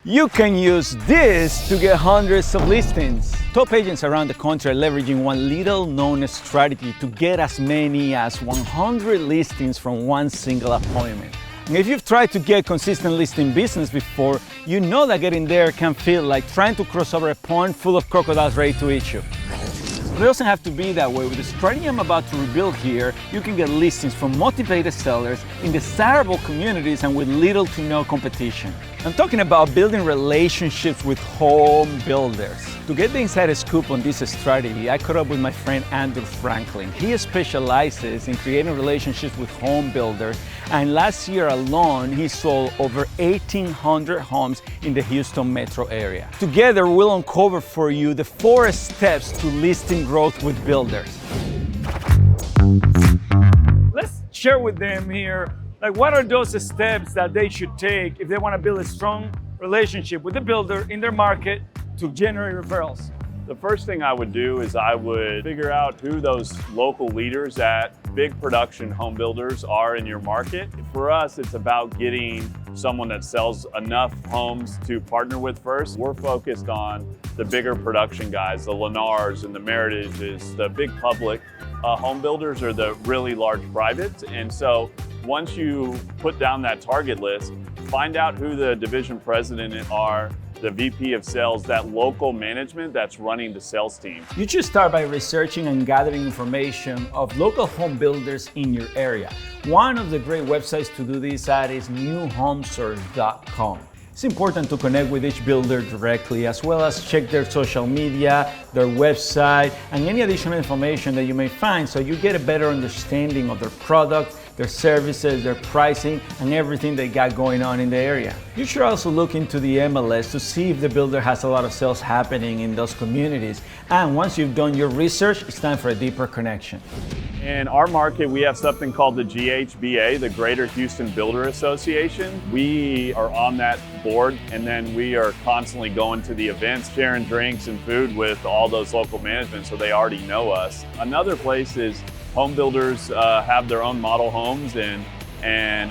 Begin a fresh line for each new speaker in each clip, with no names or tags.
You can use this to get hundreds of listings. Top agents around the country are leveraging one little known strategy to get as many as 100 listings from one single appointment. And if you've tried to get consistent listing business before, you know that getting there can feel like trying to cross over a pond full of crocodiles ready to eat you. But it doesn't have to be that way. With the strategy I'm about to rebuild here, you can get listings from motivated sellers in desirable communities and with little to no competition. I'm talking about building relationships with home builders. To get the inside scoop on this strategy, I caught up with my friend Andrew Franklin. He specializes in creating relationships with home builders, and last year alone, he sold over 1,800 homes in the Houston metro area. Together, we'll uncover for you the 4 steps to listing growth with builders. Let's share with them here, what are those steps that they should take if they want to build a strong relationship with the builder in their market to generate referrals?
The first thing I would do is I would figure out who those local leaders at big production home builders are in your market. For us, it's about getting someone that sells enough homes to partner with first. We're focused on the bigger production guys, the Lennars and the Meritages, the big public home builders are the really large privates. And so once you put down that target list, find out who the division president are, the VP of sales, that local management that's running the sales team.
You should start by researching and gathering information of local home builders in your area. One of the great websites to do this at is newhomesource.com. It's important to connect with each builder directly, as well as check their social media, their website, and any additional information that you may find so you get a better understanding of their product, their services, their pricing, and everything they got going on in the area. You should also look into the MLS to see if the builder has a lot of sales happening in those communities. And once you've done your research, it's time for a deeper connection.
In our market, we have something called the GHBA, the Greater Houston Builder Association. We are on that board, and then we are constantly going to the events, sharing drinks and food with all those local management, so they already know us. Another place is home builders have their own model homes and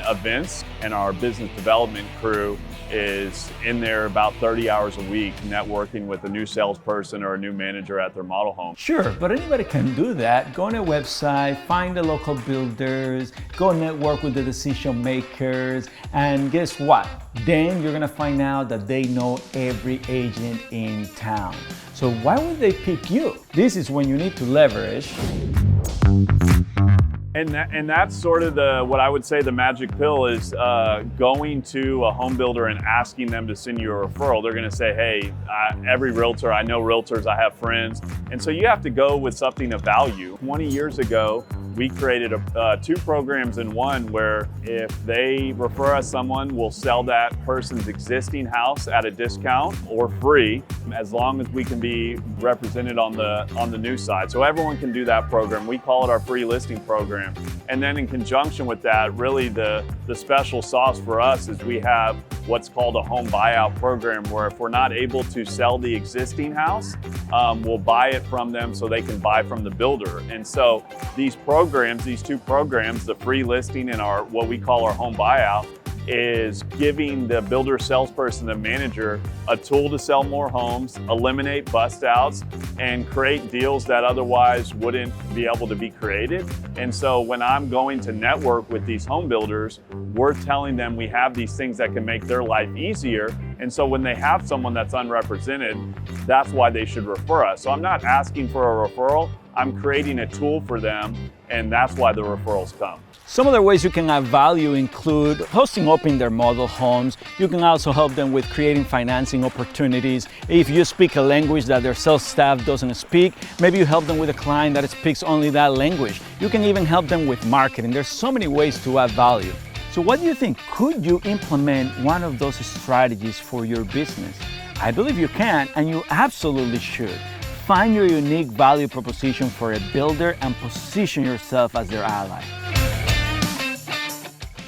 events, and our business development crew is in there about 30 hours a week networking with a new salesperson or a new manager at their model home.
Sure, but anybody can do that. Go on a website, find the local builders, go network with the decision makers, and guess what? Then you're gonna find out that they know every agent in town. So why would they pick you? This is when you need to leverage.
And that's sort of what I would say the magic pill is going to a home builder and asking them to send you a referral. They're gonna say, hey, every realtor, I know realtors, I have friends. And so you have to go with something of value. 20 years ago, we created 2 programs in one where if they refer us someone, we'll sell that person's existing house at a discount or free, as long as we can be represented on the new side. So everyone can do that program. We call it our free listing program. And then in conjunction with that, really the special sauce for us is we have what's called a home buyout program, where if we're not able to sell the existing house, we'll buy it from them so they can buy from the builder. And so these programs, these 2 programs, the free listing and what we call our home buyout, is giving the builder salesperson, the manager, a tool to sell more homes, eliminate bust outs, and create deals that otherwise wouldn't be able to be created. And so when I'm going to network with these home builders, we're telling them we have these things that can make their life easier. And so when they have someone that's unrepresented, that's why they should refer us. So I'm not asking for a referral, I'm creating a tool for them, and that's why the referrals come.
Some other ways you can add value include hosting up in their model homes. You can also help them with creating financing opportunities. If you speak a language that their sales staff doesn't speak, maybe you help them with a client that speaks only that language. You can even help them with marketing. There's so many ways to add value. So what do you think? Could you implement one of those strategies for your business? I believe you can, and you absolutely should. Find your unique value proposition for a builder and position yourself as their ally.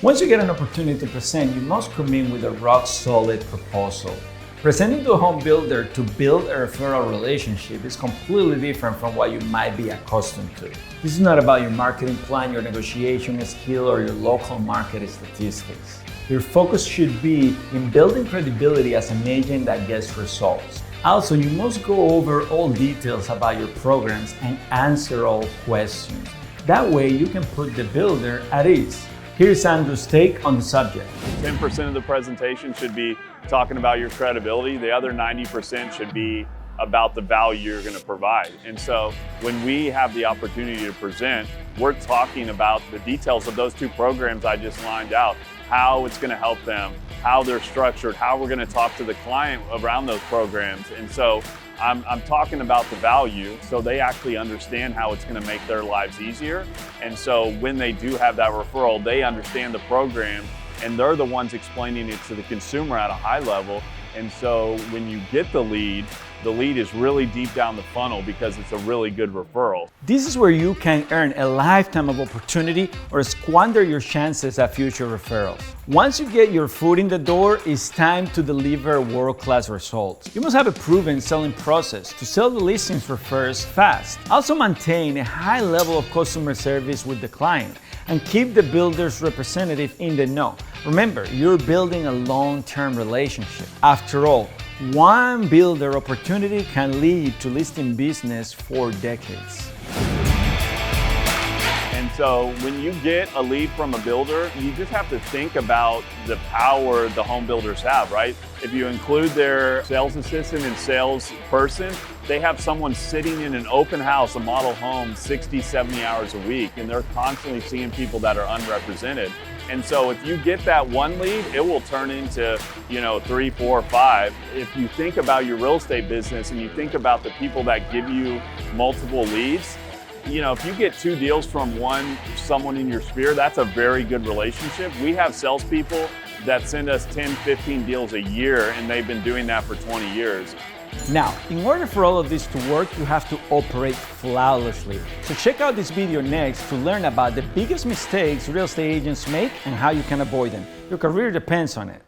Once you get an opportunity to present, you must come in with a rock-solid proposal. Presenting to a home builder to build a referral relationship is completely different from what you might be accustomed to. This is not about your marketing plan, your negotiation skill, or your local market statistics. Your focus should be in building credibility as an agent that gets results. Also, you must go over all details about your programs and answer all questions. That way you can put the builder at ease. Here's Andrew's take on the subject.
10% of the presentation should be talking about your credibility. The other 90% should be about the value you're going to provide. And so when we have the opportunity to present, we're talking about the details of those two programs I just lined out, how it's going to help them, how they're structured, how we're going to talk to the client around those programs. And so I'm talking about the value so they actually understand how it's going to make their lives easier. And so when they do have that referral, they understand the program and they're the ones explaining it to the consumer at a high level. And so when you get the lead is really deep down the funnel because it's a really good referral.
This is where you can earn a lifetime of opportunity or squander your chances at future referrals. Once you get your foot in the door, it's time to deliver world-class results. You must have a proven selling process to sell the listings refers fast. Also maintain a high level of customer service with the client and keep the builder's representative in the know. Remember, you're building a long-term relationship. After all, one builder opportunity can lead to listing business for decades.
And so when you get a lead from a builder, you just have to think about the power the home builders have, right? If you include their sales assistant and sales person, they have someone sitting in an open house, a model home, 60, 70 hours a week, and they're constantly seeing people that are unrepresented. And so if you get that one lead, it will turn into, 3, 4, 5. If you think about your real estate business and you think about the people that give you multiple leads, if you get 2 deals from someone in your sphere, that's a very good relationship. We have salespeople that send us 10, 15 deals a year, and they've been doing that for 20 years.
Now, in order for all of this to work, you have to operate flawlessly. So check out this video next to learn about the biggest mistakes real estate agents make and how you can avoid them. Your career depends on it.